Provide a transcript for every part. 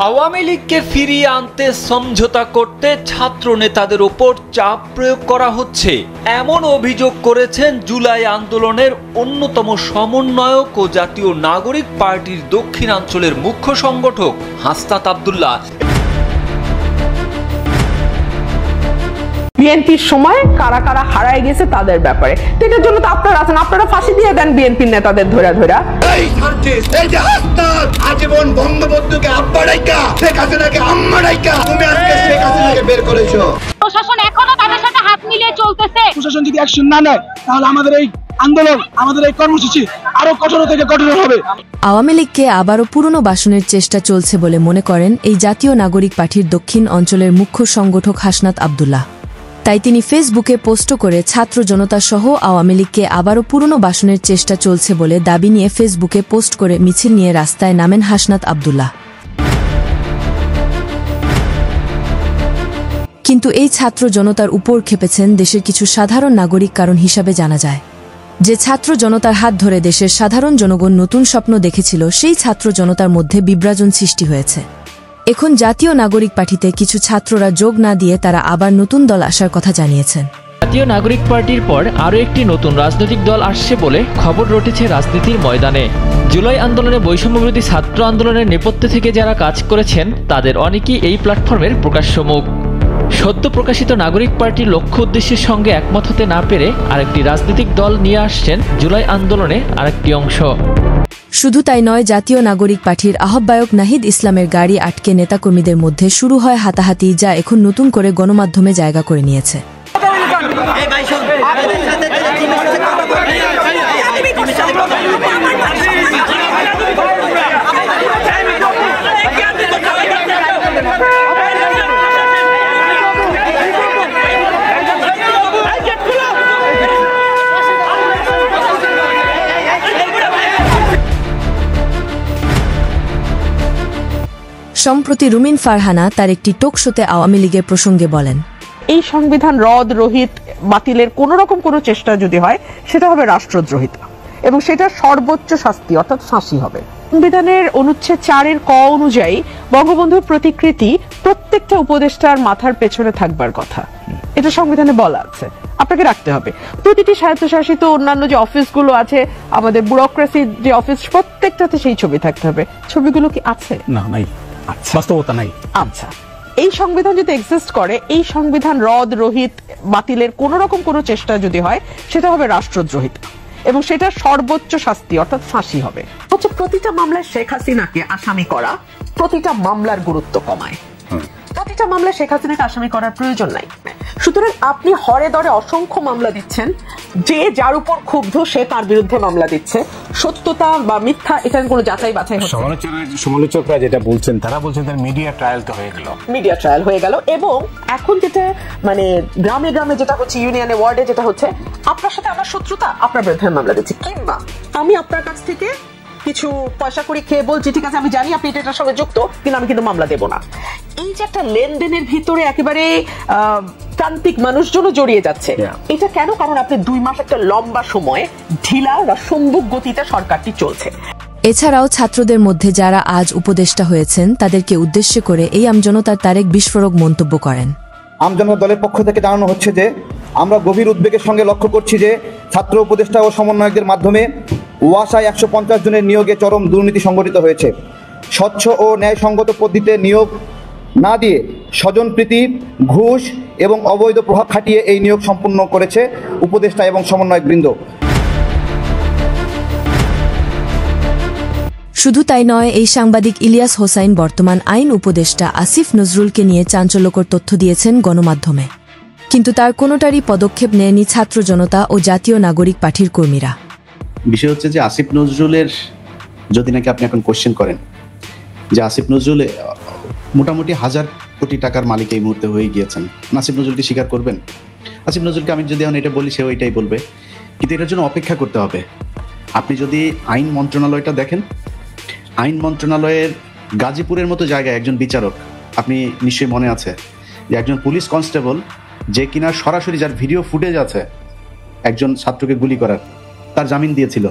আওয়ামী লীগকে ফিরিয়ে আনতে সমঝোতা করতে ছাত্র নেতাদের উপর চাপ প্রয়োগ করা হচ্ছে এমন অভিযোগ করেছেন জুলাই আন্দোলনের অন্যতম সমন্বয়ক ও জাতীয় নাগরিক পার্টির দক্ষিণাঞ্চলের মুখ্য সংগঠক হাসনাত আব্দুল্লাহ। বিএনপির সময় কারা কারা হারায় গেছে তাদের ব্যাপারে, এটার জন্য তো আপনারা আছেন, আপনারা ফাঁসি দিয়ে দেন বিএনপির নেতাদের ধরে ধরে। এই যে হাসনাত আজীবন বঙ্গবন্ধুকে আব্বা ডাইকা শেখ হাসিনাকে আম্মা ডাইকা তুমি আজকে শেখ হাসিনাকে বের করেছো। প্রশাসন এখনো তাদের সাথে হাত মিলিয়ে চলতেছে। প্রশাসন যদি অ্যাকশন না নেয় তাহলে আমাদের এই আন্দোলন, আমাদের এই কর্মসূচি আরো কঠোর থেকে কঠোর হবে। আওয়ামী লীগকে আবারও পুরনো বাসনের চেষ্টা চলছে বলে মনে করেন এই জাতীয় নাগরিক পার্টির দক্ষিণ অঞ্চলের মুখ্য সংগঠক হাসনাত আব্দুল্লাহ। তাই তিনি ফেসবুকে পোস্ট করে ছাত্র জনতা সহ আওয়ামী লীগকে আবারও পুরনো বাসনের চেষ্টা চলছে বলে দাবি নিয়ে ফেসবুকে পোস্ট করে মিছিল নিয়ে রাস্তায় নামেন হাসনাত আব্দুল্লাহ। কিন্তু এই ছাত্র জনতার উপর খেপেছেন দেশের কিছু সাধারণ নাগরিক কারণ হিসাবে জানা যায়। যে ছাত্র জনতার হাত ধরে দেশের সাধারণ জনগণ নতুন স্বপ্ন দেখেছিল, সেই ছাত্র জনতার মধ্যে বিভ্রাজন সৃষ্টি হয়েছে। এখন জাতীয় নাগরিক পার্টিতে কিছু ছাত্ররা যোগ না দিয়ে তারা আবার নতুন দল আসার কথা জানিয়েছেন। জাতীয় নাগরিক পার্টির পর আরও একটি নতুন রাজনৈতিক দল আসছে বলে খবর রটেছে রাজনীতির ময়দানে। জুলাই আন্দোলনে বৈষম্যবিরোধী ছাত্র আন্দোলনের নেপথ্যে থেকে যারা কাজ করেছেন তাদের অনেকেই এই প্ল্যাটফর্মের প্রকাশ্য মুখ। সদ্য প্রকাশিত নাগরিক পার্টির লক্ষ্য উদ্দেশ্যের সঙ্গে একমত হতে না পেরে আরেকটি রাজনৈতিক দল নিয়ে আসছেন জুলাই আন্দোলনে আরেকটি অংশ। শুধু তাই নয়, জাতীয় নাগরিক পার্টির আহ্বায়ক নাহিদ ইসলামের গাড়ি আটকে নেতাকর্মীদের মধ্যে শুরু হয় হাতাহাতি, যা এখন নতুন করে গণমাধ্যমে জায়গা করে নিয়েছে। সম্প্রতি রুমিন ফারহানা তার একটি টক শোতে আওয়ামী লীগের প্রসঙ্গে বলেন, এই সংবিধান রদ রহিত বাতিলের কোন রকম কোনো চেষ্টা যদি হয় সেটা হবে রাষ্ট্রদ্রোহিতা এবং সেটা সর্বোচ্চ শাস্তি অর্থাৎ ফাঁসি হবে। সংবিধানের অনুচ্ছেদ 4 ক অনুযায়ী বঙ্গবন্ধুর প্রতিকৃতি প্রত্যেকটা উপদেষ্টার মাথার পেছনে থাকবার কথা, এটা সংবিধানে বলা আছে, আপনাকে রাখতে হবে। প্রতিটি স্বায়ত্তশাসিত অন্যান্য যে অফিসগুলো আছে, আমাদের ব্যুরোক্রেসির যে অফিস, প্রত্যেকটাতে সেই ছবি থাকতে হবে। ছবিগুলো কি আছে? না, নাই, বাস্তবতা নাই। আচ্ছা, এই সংবিধান যদি এক্সিস্ট করে, এই সংবিধান রদ রহিত বাতিলের কোন রকম কোনো চেষ্টা যদি হয় সেটা হবে রাষ্ট্রদ্রোহিতা এবং সেটা সর্বোচ্চ শাস্তি অর্থাৎ ফাঁসি হবে। হচ্ছে প্রতিটা মামলায় শেখ হাসিনাকে আসামি করা প্রতিটা মামলার গুরুত্ব কমায়। প্রতিটা মামলায় শেখ হাসিনাকে আসামি করার প্রয়োজন নাই। সুতরাং আপনি হরে দরে অসংখ্য মামলা দিচ্ছেন, যে যার উপর ক্ষুব্ধ সে তার বিরুদ্ধে মামলা দিচ্ছে, সত্যতা বা মিথ্যা এটার কোনো যাচাই বাছাই হচ্ছে। সমালোচকরা যেটা বলছেন, তারা বলছেন তার মিডিয়া ট্রায়াল তো হয়ে গেল, মিডিয়া ট্রায়াল হয়ে গেল এবং এখন যেটা মানে গ্রামে গ্রামে যেটা হচ্ছে, ইউনিয়নে ওয়ার্ডে যেটা হচ্ছে, আপনার সাথে আমার শত্রুতা, আপনার বিরুদ্ধে মামলা দিচ্ছে, কিংবা আমি আপনার কাছ থেকে কিছু পয়সা করে খেয়ে বলছি ঠিক আছে আমি জানি আপনি এটার সঙ্গে যুক্ত, কিন্তু আমি কিন্তু মামলা দেব না। এই যে একটা লেনদেনের ভিতরে একেবারে প্রান্তিক মানুষজনও জড়িয়ে যাচ্ছে, এটা কেন? কারণ আপনি 2 মাস একটা লম্বা সময় ঢিলা বা সম্মুখ গতিতে সরকারটি চলছে। এছাড়াও ছাত্রদের মধ্যে যারা আজ উপদেষ্টা হয়েছেন তাদেরকে উদ্দেশ্য করে এই আমজনতার তারেক বিস্ফোরক মন্তব্য করেন। আমজনতা দলের পক্ষ থেকে জানানো হচ্ছে যে আমরা গভীর উদ্বেগের সঙ্গে লক্ষ্য করছি যে ছাত্র উপদেষ্টা ও সমন্বয়কদের মাধ্যমে ওয়াসায় 150 জনের নিয়োগে চরম দুর্নীতি সংঘটিত হয়েছে। স্বচ্ছ ও ন্যায়সঙ্গত পদ্ধতিতে নিয়োগ না দিয়ে স্বজনপ্রীতি, ঘুষ এবং অবৈধ প্রভাব খাটিয়ে এই নিয়োগ সম্পন্ন করেছে উপদেষ্টা এবং সমন্বয়কবৃন্দ। শুধু তাই নয়, এই সাংবাদিক ইলিয়াস হোসাইন বর্তমান আইন উপদেষ্টা আসিফ নজরুলকে নিয়ে চাঞ্চল্যকর তথ্য দিয়েছেন গণমাধ্যমে, কিন্তু তার কোনোটারই পদক্ষেপ নেয়নি ছাত্র জনতা ও জাতীয় নাগরিক পার্টির কর্মীরা। বিষয় হচ্ছে যে আসিফ নজরুলের যদি নাকি আপনি এখন কোশ্চেন করেন যে আসিফ নজরুল মোটামুটি 1000 কোটি টাকার মালিক এই মুহূর্তে হয়ে গিয়েছেন, আসিফ নজরুলকে স্বীকার করবেন? আসিফ নজরুলকে আমি যদি এখন এটা বলি সেও এটাই বলবে, কিন্তু এটার জন্য অপেক্ষা করতে হবে। আপনি যদি আইন মন্ত্রণালয়টা দেখেন, আইন মন্ত্রণালয়ের গাজীপুরের মতো জায়গায় একজন বিচারক, আপনি নিশ্চয়ই মনে আছে যে একজন পুলিশ কনস্টেবল যে কিনা সরাসরি, যার ভিডিও ফুটেজ আছে একজন ছাত্রকে গুলি করার, তার জামিন দিয়েছিল।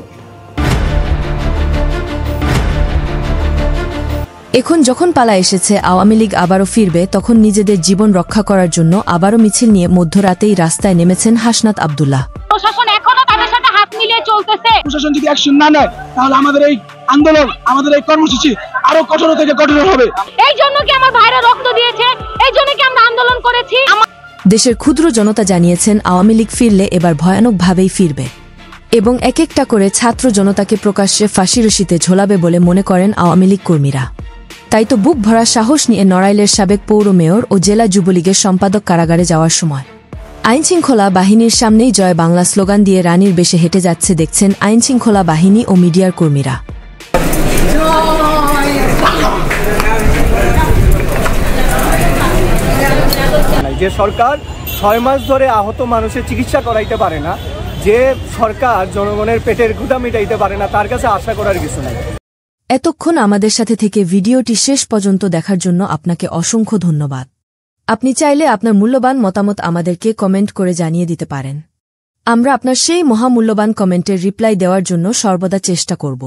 এখন যখন পালা এসেছে আওয়ামী লীগ আবারও ফিরবে, তখন নিজেদের জীবন রক্ষা করার জন্য আবারও মিছিল নিয়ে মধ্যরাতেই রাস্তায় নেমেছেন হাসনাত আব্দুল্লাহ। প্রশাসন এখনো তাদের সাথে হাত মিলিয়ে চলতেছে। প্রশাসন যদি অ্যাকশন না নেয় তাহলে আমাদের এই আন্দোলন, আমাদের এই কর্মসূচি আরো কঠোর থেকে কঠোর হবে। এই জন্য কি আমার ভাইরা রক্ত দিয়েছে, এই জন্য কি আমরা আন্দোলন করেছি। দেশের ক্ষুদ্র জনতা জানিয়েছেন আওয়ামী লীগ ফিরলে এবার ভয়ানকভাবেই ফিরবে এবং এক একটা করে ছাত্র জনতাকে প্রকাশ্যে ফাঁসিরশিতে ঝোলাবে বলে মনে করেন আওয়ামী লীগ কর্মীরা। তাই তো বুক ভরা সাহস নিয়ে নড়াইলের সাবেক পৌর মেয়র ও জেলা যুবলীগের সম্পাদক কারাগারে যাওয়ার সময় আইনশৃঙ্খলা বাহিনীর সামনেই জয় বাংলা স্লোগান দিয়ে রানীর বেশে হেঁটে যাচ্ছে দেখছেন আইনশৃঙ্খলা বাহিনী ও মিডিয়ার কর্মীরা। যে সরকার 6 মাস ধরে আহত মানুষের চিকিৎসা করাইতে পারে না, যে সরকার জনগণের পেটের ক্ষুধা মিটাইতে পারে না, তার কাছে আশা করার কিছু নাই। এতক্ষণ আমাদের সাথে থেকে ভিডিওটি শেষ পর্যন্ত দেখার জন্য আপনাকে অসংখ্য ধন্যবাদ। আপনি চাইলে আপনার মূল্যবান মতামত আমাদেরকে কমেন্ট করে জানিয়ে দিতে পারেন। আমরা আপনার সেই মহামূল্যবান কমেন্টের রিপ্লাই দেওয়ার জন্য সর্বদা চেষ্টা করব।